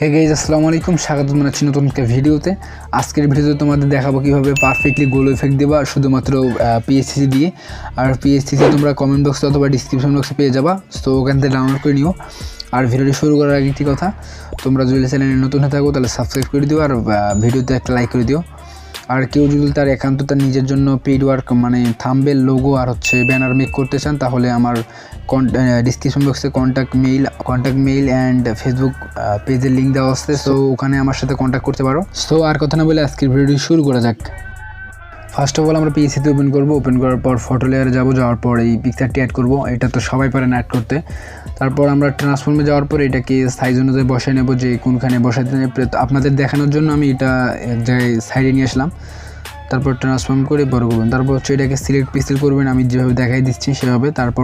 Hey guys, আসসালামু আলাইকুম। স্বাগত জানাচ্ছি নতুন একটা ভিডিওতে। আজকের ভিডিওতে তোমাদের দেখাবো কীভাবে পারফেক্টলি গ্লো ইফেক্ট দেবা শুধুমাত্র পিএসসি দিয়ে। আর পিএসসি তোমরা কমেন্ট বক্সে অথবা ডিসক্রিপশন বক্সে পেয়ে যাবা, তো ওখান থেকে ডাউনলোড করে নিও। আর ভিডিওটি শুরু করার আগে একটি কথা, তোমরা যদি চ্যানেলে নতুন হয়ে থাকো তাহলে সাবস্ক্রাইব করে দিও আর ভিডিওতে একটা লাইক করে দিও। আর কেউ যদি তার একান্ত তার নিজের জন্য পেইড ওয়ার্ক মানে থাম্বনেল, লোগো আর ব্যানার মেক করতে চান, তাহলে আমার ডিসক্রিপশন বক্সে কন্ট্যাক্ট মেইল অ্যান্ড ফেসবুক পেজের লিঙ্ক দেওয়া আছে, সো ওখানে আমার সাথে কন্ট্যাক্ট করতে পারো। সো আর কথা না বলে আজকের ভিডিওটি শুরু করা যাক। ফার্স্ট অফ অল আমরা পিএসসিতে ওপেন করার পর ফটো লেয়ারে যাওয়ার পর এই পিকচারটি অ্যাড করব। এটা তো সবাই পারে না অ্যাড করতে। তারপর আমরা ট্রান্সফর্মে যাওয়ার পর এটাকে সাইজ অনুযায়ী বসায় নেব, যে কোনখানে বসাতে নেব। আপনাদের দেখানোর জন্য আমি এটা এক জায়গায় সাইডে নিয়ে আসলাম। তারপর ট্রান্সফর্ম করে বড় করবেন। তারপর এটাকে সিলেক্ট পিক্সেল করবেন, আমি যেভাবে দেখাই দিচ্ছি সেভাবে। তারপর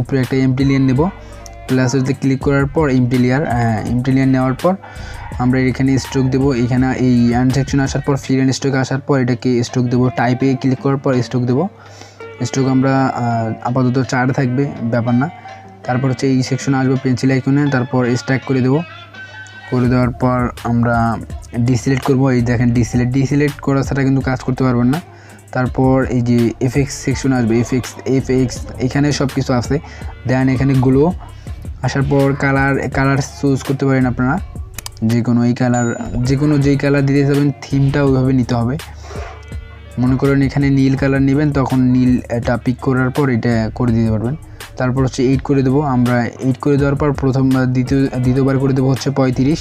উপরে একটা এমটি লেয়ার নেব, প্লাস ক্লিক করার পর এমটি লেয়ার নেওয়ার পর আমরা এখানে স্ট্রোক দেবো। এখানে এই আনসেকশন আসার পর ফিল অ্যান্ড স্ট্রোক আসার পর এটাকে স্ট্রোক দেবো। টাইপে ক্লিক করার পর স্ট্রোক দেবো। স্ট্রোক আমরা আপাতত 4 থাকবে, ব্যাপার না। তারপর এই সেকশনে আসবো পেন্সিল আইকনে, তারপর স্ট্রাইক করে দেওয়ার পর আমরা ডিসিলেক্ট করবো। এই দেখেন ডিসিলেক্ট করা ছাড়া কিন্তু কাজ করতে পারবেন না। তারপর এই যে এফএক্স সেকশন আসবে, এফএক্স এখানে সব কিছু আছে। দেন এখানে গ্লো আসার পর কালার চুজ করতে পারেন আপনারা, যেই কালার দিতে যাবেন থিমটা ওইভাবে নিতে হবে। মনে করেন এখানে নীল কালার নেবেন, তখন নীল এটা পিক করার পর এটা করে দিতে পারবেন। তারপর 8 করে দেবো। আমরা 8 করে দেওয়ার পর দ্বিতীয়বার করে দেবো 35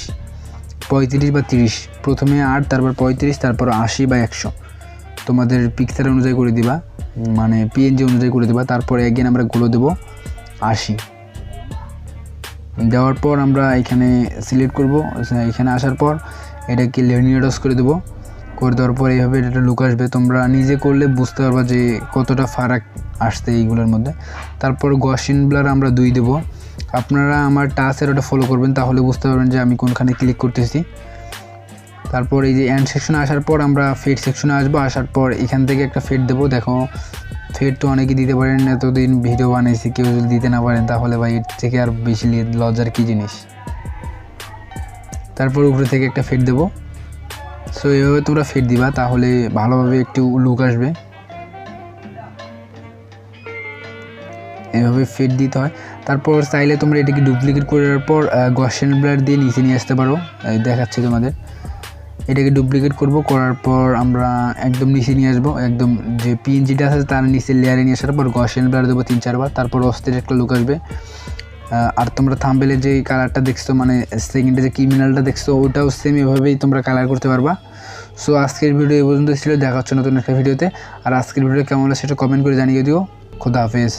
বা 30। প্রথমে 8, তারপর 35, তারপর 80 বা 100 তোমাদের পিকচার অনুযায়ী করে দিবা, মানে পিএনজি অনুযায়ী করে দিবা। তারপরে এগেন আমরা গুলো দেবো 80। দেওয়ার পর আমরা এখানে সিলেক্ট করব। এখানে আসার পর এটাকে লেনিয়াডস করে দেবো। করে দেওয়ার পর এইভাবে এটা লুক আসবে। তোমরা নিজে করলে বুঝতে পারবা যে কতটা ফারাক আসছে এইগুলোর মধ্যে। তারপর গসিয়ান ব্লার আমরা 2 দেবো। আপনারা আমার টাচের ওটা ফলো করবেন, তাহলে বুঝতে পারবেন যে আমি কোনখানে ক্লিক করতেছি। তারপর এই যে এন্ড সেকশনে আসার পর আমরা ফেড সেকশনে আসবো। আসার পর এখান থেকে একটা ফেড দেবো। দেখো ফেড তো অনেকেই দিতে পারেন, এতদিন ভিডিও বানাইছি, কেউ যদি দিতে না পারেন তাহলে ভাই এর থেকে আর বেশি লজ্জার কী জিনিস। তারপর উপরে থেকে একটা ফেড দেবো। সো এইভাবে তোমরা ফেড দিবা, তাহলে ভালোভাবে একটু লুক আসবে। এভাবে ফেড দিতে হয়। তারপর চাইলে তোমরা এটাকে ডুপ্লিকেট করার পর গসিয়ান ব্লার দিয়ে নিচে নিয়ে আসতে পারো। দেখাচ্ছি তোমাদের। এটাকে ডুপ্লিকেট করার পর আমরা একদম নিচে নিয়ে আসবো। একদম যে পিএনজিটা আছে তার নিচে লেয়ারে নিয়ে আসার পর গসিয়ান ব্লার দেবো 3-4 বার। তারপর অস্থির একটা লুক আসবে। আর তোমরা থাম্বনেলে যে কালারটা দেখছো, মানে সেকেন্ডে যে ক্রিমিনালটা দেখছো, ওটাও সেম এভাবেই তোমরা কালার করতে পারবা। সো আজকের ভিডিও এই পর্যন্ত ছিল। দেখা হচ্ছে নতুন একটা ভিডিওতে। আর আজকের ভিডিও কেমন হলো সেটা কমেন্ট করে জানিয়ে দিও। খোদা হাফেজ।